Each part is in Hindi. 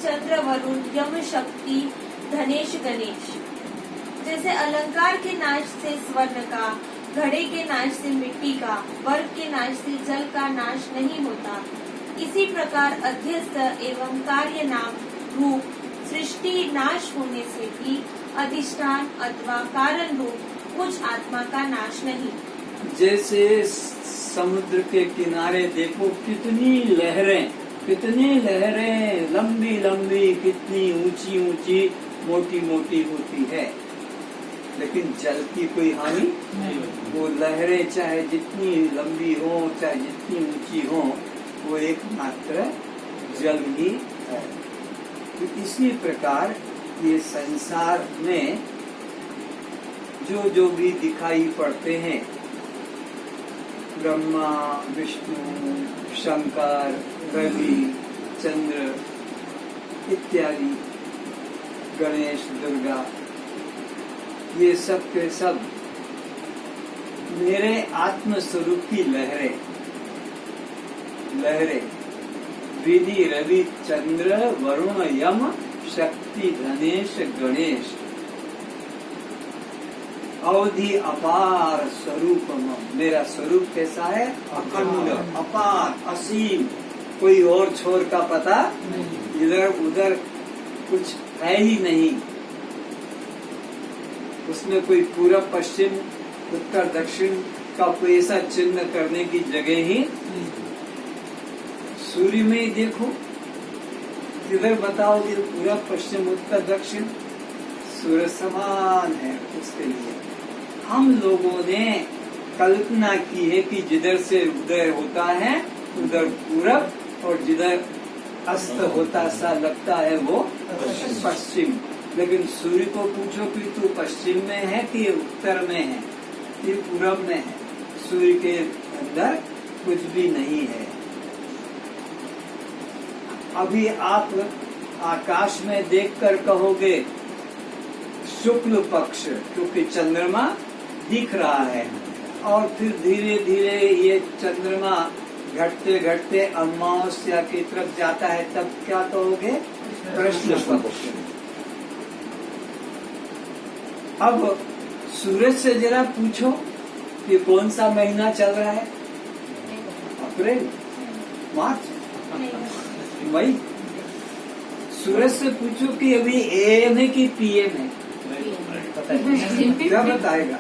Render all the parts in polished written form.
चंद्र वरुण यम शक्ति धनेश गणेश। जैसे अलंकार के नाश से स्वर्ण का, घड़े के नाश से मिट्टी का, बर्फ के नाश से जल का नाश नहीं होता, इसी प्रकार अध्यस्त एवं कार्य नाम रूप सृष्टि नाश होने से भी अधिष्ठान अथवा कारण रूप मुझ आत्मा का नाश नहीं। जैसे समुद्र के किनारे देखो कितनी लहरें लंबी लंबी, कितनी ऊंची ऊंची, मोटी मोटी होती है, लेकिन जल की कोई हानि नहीं। वो लहरें चाहे जितनी लंबी हो, चाहे जितनी ऊंची हो, वो एकमात्र जल ही है। तो इसी प्रकार ये संसार में जो जो भी दिखाई पड़ते हैं, ब्रह्मा विष्णु शंकर रवि चंद्र इत्यादि, गणेश दुर्गा, ये सब के सब मेरे आत्म स्वरूप की लहरें विधि रवि चंद्र वरुण यम शक्ति धनेश गणेश, अवधि अपार स्वरूप। मेरा स्वरूप कैसा है? अखंड, अपार, असीम, कोई और छोर का पता इधर उधर कुछ है ही नहीं। उसमें कोई पूर्व पश्चिम उत्तर दक्षिण का कोई ऐसा चिन्ह करने की जगह ही। सूर्य में ही देखो, किधर बताओगे पूर्व पश्चिम उत्तर दक्षिण? सूर्य समान है उसके लिए। हम लोगों ने कल्पना की है कि जिधर से उदय होता है उधर पूरब, और जिधर अस्त होता सा लगता है वो पश्चिम। लेकिन सूर्य को पूछो कि तू पश्चिम में है कि उत्तर में है कि पूरब में है? सूर्य के अंदर कुछ भी नहीं है। अभी आप आकाश में देखकर कहोगे शुक्ल पक्ष, क्योंकि चंद्रमा दिख रहा है, और फिर धीरे धीरे ये चंद्रमा घटते घटते अमावस्या की तरफ जाता है, तब क्या कहोगे? कृष्ण पक्ष। अब सूरज से जरा पूछो कि कौन सा महीना चल रहा है? अप्रैल, मार्च, मई। सूरज से पूछो कि अभी एएम है कि पीएम है? क्या बताएगा?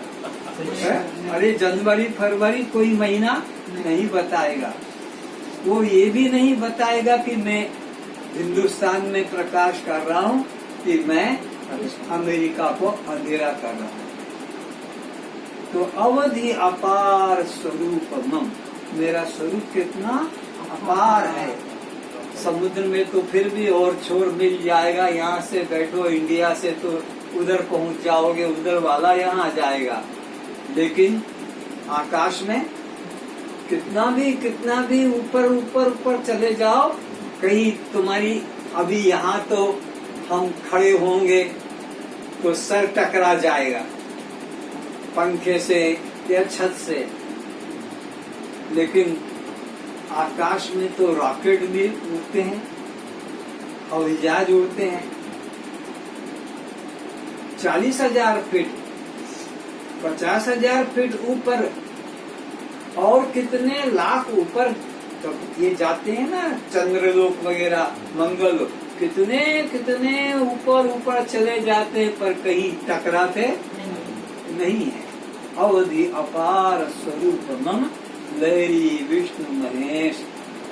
अरे जनवरी फरवरी कोई महीना नहीं बताएगा। वो ये भी नहीं बताएगा कि मैं हिंदुस्तान में प्रकाश कर रहा हूँ कि मैं अमेरिका को अंधेरा कर रहा हूँ। तो अवधि अपार स्वरूपमम, मेरा स्वरूप कितना अपार है। समुद्र में तो फिर भी और छोर मिल जाएगा, यहाँ से बैठो इंडिया से तो उधर पहुंच जाओगे, उधर वाला यहाँ आ जाएगा। लेकिन आकाश में कितना भी ऊपर ऊपर ऊपर चले जाओ, कहीं तुम्हारी अभी यहाँ तो हम खड़े होंगे तो सर टकरा जाएगा पंखे से या छत से, लेकिन आकाश में तो रॉकेट भी उड़ते हैं, हवाई जहाज उड़ते हैं 40,000 फीट, 50,000 फीट ऊपर, और कितने लाख ऊपर ये जाते हैं ना, चंद्रलोक वगैरह, मंगल, कितने ऊपर ऊपर चले जाते हैं, पर कहीं टकराते नहीं है। अवधि अपार स्वरूप मम लहरी विष्णु महेश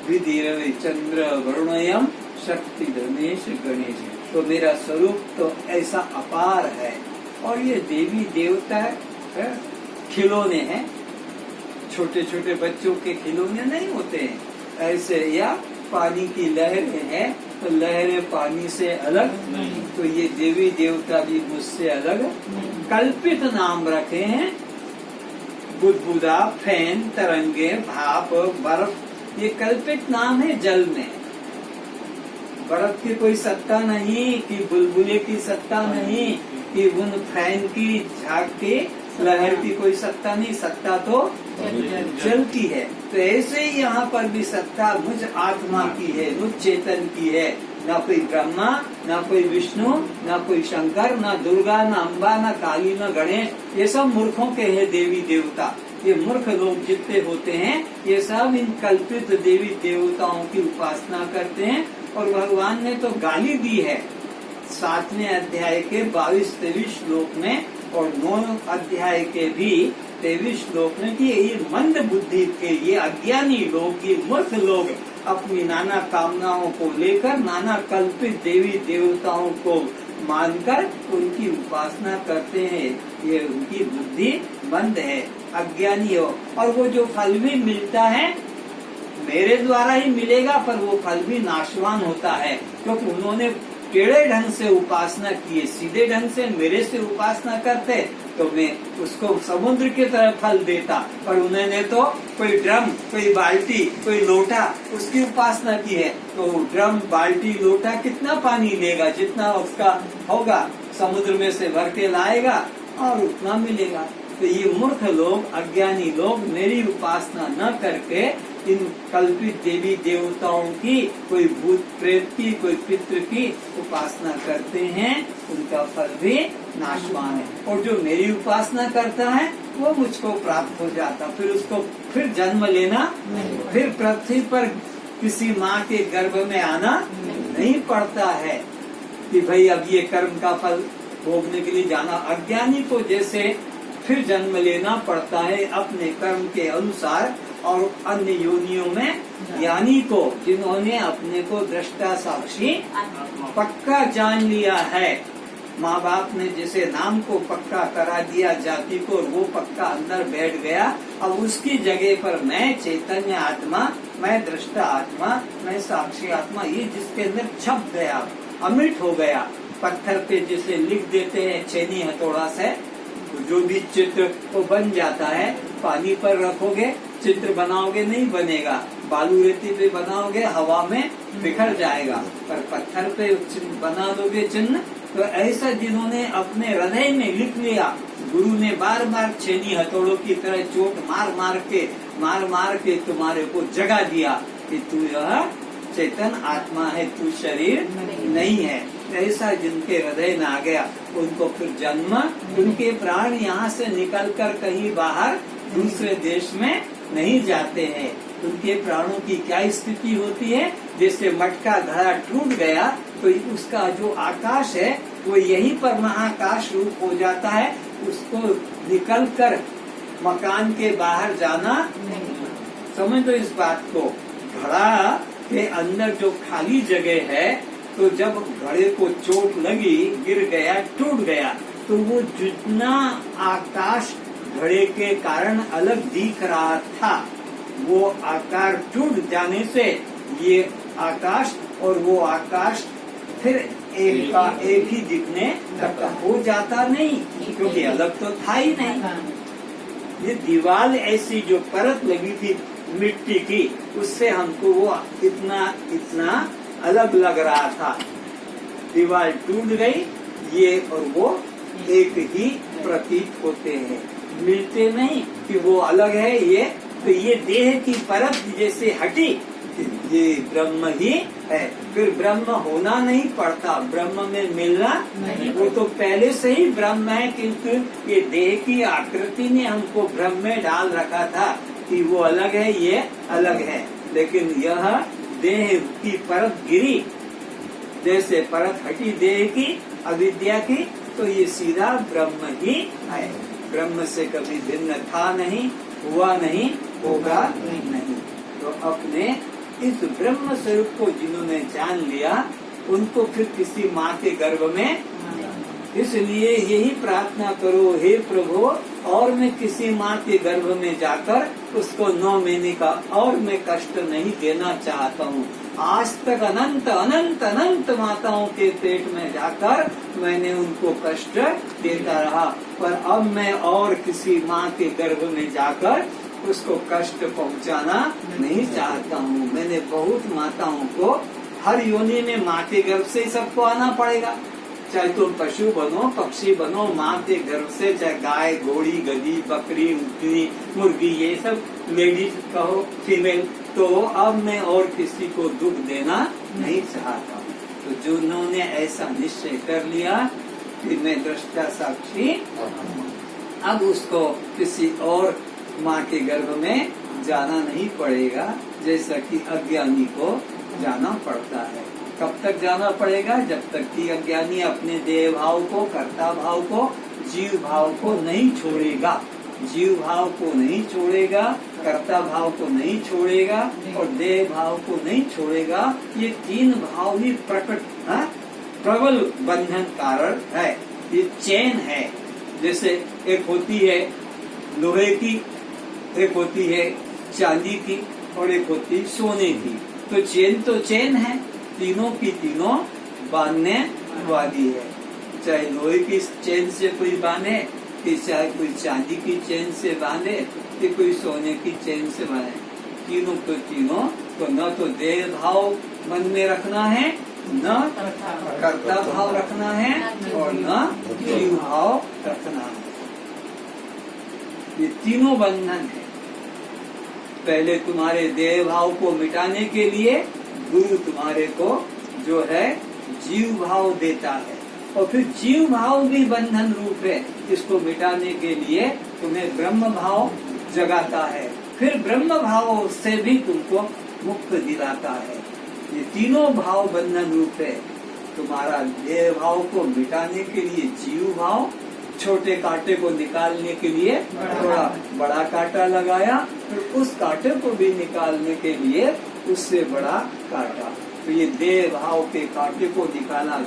विधि रवि चंद्र वरुणयम शक्ति धनेश गणेश। तो मेरा स्वरूप तो ऐसा अपार है, और ये देवी देवता है, खिलौने हैं, छोटे छोटे बच्चों के खिलौने नहीं होते हैं ऐसे, या पानी की लहरें हैं तो लहरें पानी से अलग नहीं, तो ये देवी देवता भी मुझसे अलग कल्पित नाम रखे हैं। बुदबुदा, फैन, तरंगे, भाप, बर्फ, ये कल्पित नाम है। जल में बर्फ की कोई सत्ता नहीं, कि बुलबुले की सत्ता नहीं, कि उन फैन की झाग की लहर की कोई सत्ता नहीं, सत्ता तो जल की है। तो ऐसे ही यहाँ पर भी सत्ता मुझ आत्मा की है, मुझ चेतन की है। ना कोई ब्रह्मा, ना कोई विष्णु, ना कोई शंकर, ना दुर्गा, ना अम्बा, ना काली, ना गणेश। ये सब मूर्खों के हैं देवी देवता। ये मूर्ख लोग जितने होते हैं ये सब इन कल्पित देवी देवताओं की उपासना करते हैं। और भगवान ने तो गाली दी है 7वें अध्याय के 22-23 श्लोक में और 9 अध्याय के भी 23 श्लोक में कि ये मंद बुद्धि के, ये अज्ञानी लोग, ये मूर्ख लोग अपनी नाना कामनाओं को लेकर नाना कल्पित देवी देवताओं को मानकर उनकी उपासना करते हैं। ये उनकी बुद्धि मंद है, अज्ञानी हो। और वो जो फल भी मिलता है मेरे द्वारा ही मिलेगा, पर वो फल भी नाशवान होता है, क्योंकि उन्होंने टेढ़े ढंग से उपासना की है। सीधे ढंग से मेरे से उपासना करते तो मैं उसको समुद्र की तरह फल देता, पर उन्होंने तो कोई ड्रम, कोई बाल्टी, कोई लोटा उसकी उपासना की है। तो ड्रम, बाल्टी, लोटा कितना पानी लेगा? जितना उसका होगा समुद्र में से भर के लाएगा और उतना मिलेगा। तो ये मूर्ख लोग, अज्ञानी लोग मेरी उपासना न करके इन कल्पित देवी देवताओं की, कोई भूत प्रेत की, कोई पितृ की उपासना करते हैं, उनका फल भी नाशवान है। और जो मेरी उपासना करता है वो मुझको प्राप्त हो जाता, फिर उसको फिर जन्म लेना, फिर पृथ्वी पर किसी माँ के गर्भ में आना नहीं पड़ता है कि भाई अब ये कर्म का फल भोगने के लिए जाना। अज्ञानी को जैसे फिर जन्म लेना पड़ता है अपने कर्म के अनुसार, और अन्य योनियों में ज्ञानी को, जिन्होंने अपने को दृष्टा साक्षी पक्का जान लिया है, माँ बाप ने जैसे नाम को पक्का करा दिया जाति को, वो पक्का अंदर बैठ गया। अब उसकी जगह पर मैं चैतन्य आत्मा, मैं दृष्टा आत्मा, मैं साक्षी आत्मा, ये जिसके अंदर छप गया, अमिट हो गया। पत्थर पे जैसे लिख देते हैं छेनी हथौड़ा से, जो भी चित्र वो बन जाता है। पानी पर रखोगे चित्र बनाओगे नहीं बनेगा, बालू रेती पे बनाओगे हवा में बिखर जाएगा, पर पत्थर पे बना दोगे चिन्ह। तो ऐसा जिन्होंने अपने हृदय में लिख लिया, गुरु ने बार बार छेनी हथौड़ों की तरह चोट मार मार के तुम्हारे को जगा दिया कि तू यह चेतन आत्मा है, तू शरीर नहीं है। ऐसा जिनके हृदय में आ गया उनको फिर जन्म, उनके प्राण यहाँ से निकलकर कहीं बाहर दूसरे देश में नहीं जाते हैं। उनके प्राणों की क्या स्थिति होती है? जैसे मटका घड़ा टूट गया तो उसका जो आकाश है वो यहीं पर महाकाश रूप हो जाता है। उसको निकलकर मकान के बाहर जाना, समझ लो इस बात को। घड़ा के अंदर जो खाली जगह है, तो जब घड़े को चोट लगी, गिर गया, टूट गया, तो वो जितना आकाश घड़े के कारण अलग दिख रहा था, वो आकार टूट जाने से ये आकाश और वो आकाश फिर एक का एक ही दिखने तक हो जाता नहीं, क्योंकि अलग तो था ही नहीं। ये दीवार ऐसी जो परत लगी थी मिट्टी की, उससे हमको वो इतना अलग लग रहा था। दीवार टूट गई, ये और वो एक ही प्रतीत होते हैं, मिलते नहीं कि वो अलग है ये। तो ये देह की परत जैसे हटी, ये ब्रह्म ही है। फिर ब्रह्म होना नहीं पड़ता, ब्रह्म में मिलना वो तो पहले से ही ब्रह्म है, किंतु ये देह की आकृति ने हमको भ्रम में डाल रखा था कि वो अलग है, ये अलग है। लेकिन यह देह की परत गिरी, जैसे परत हटी देह की, अविद्या की, तो ये सीधा ब्रह्म ही है। ब्रह्म से कभी भिन्न था नहीं, हुआ नहीं, होगा नहीं। तो अपने इस ब्रह्म स्वरूप को जिन्होंने जान लिया, उनको फिर किसी माँ के गर्भ में, इसलिए यही प्रार्थना करो, हे प्रभु, और मैं किसी माँ के गर्भ में जाकर उसको 9 महीने का और मैं कष्ट नहीं देना चाहता हूँ। आज तक अनंत अनंत अनंत माताओं के पेट में जाकर मैंने उनको कष्ट देता रहा, पर अब मैं और किसी माँ के गर्भ में जाकर उसको कष्ट पहुँचाना नहीं चाहता हूँ। मैंने बहुत माताओं को, हर योनि में माँ के गर्भ से ही सबको आना पड़ेगा, चाहे तुम पशु बनो, पक्षी बनो, माँ के गर्भ से, चाहे गाय, घोड़ी, गधी, बकरी, ऊँटनी, मुर्गी, ये सब लेडीज कहो, फीमेल। तो अब मैं और किसी को दुख देना नहीं चाहता। तो जिन्होंने ऐसा निश्चय कर लिया कि मैं दृष्टा साक्षी, अब उसको किसी और माँ के गर्भ में जाना नहीं पड़ेगा, जैसा कि अज्ञानी को जाना पड़ता है। कब तक जाना पड़ेगा? जब तक कि अज्ञानी अपने देह भाव को, कर्ता भाव को, जीव भाव को नहीं छोड़ेगा। जीव भाव को नहीं छोड़ेगा, कर्ता भाव को नहीं छोड़ेगा और देह भाव को नहीं छोड़ेगा। ये तीन भाव ही प्रकट प्रबल बंधन कारण है। ये चैन है। जैसे एक होती है लोहे की, एक होती है चांदी की और एक होती है सोने की। तो चैन है, तीनों की तीनों बांधने वाली है। चाहे लोहे की चैन से कोई बांधे, कि चाहे कोई चांदी की चैन से बांधे, कि कोई सोने की चैन से बांधे, तीनों तो तीनों तो न तो देह भाव मन में रखना है, न कर्ता भाव रखना है और न जीव भाव रखना है। ये तीनों बंधन है। पहले तुम्हारे देह भाव को मिटाने के लिए गुरु तुम्हारे को जो है जीव भाव देता है, और फिर जीव भाव भी बंधन रूप है। इसको मिटाने के लिए तुम्हें ब्रह्म भाव जगाता है, फिर ब्रह्म भाव से भी तुमको मुक्त दिलाता है। ये तीनों भाव बंधन रूप है। तुम्हारा देह भाव को मिटाने के लिए जीव भाव, छोटे कांटे को निकालने के लिए थोड़ा बड़ा कांटा लगाया, फिर उस कांटे को भी निकालने के लिए उससे बड़ा कांटा। तो ये देह भाव के कांटे को निकाला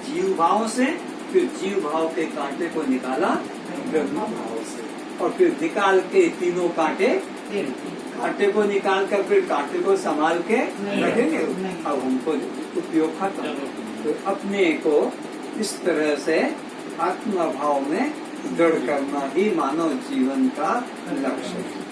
जीव भाव से, फिर जीव भाव के कांटे को निकाला ब्रह्म भाव से, और फिर निकाल के तीनों कांटे को निकाल कर फिर कांटे को संभाल के रखेंगे। अब हमको उपयोग खत्म। तो अपने को इस तरह से आत्मा भाव में दृढ़ करना ही मानव जीवन का लक्ष्य है।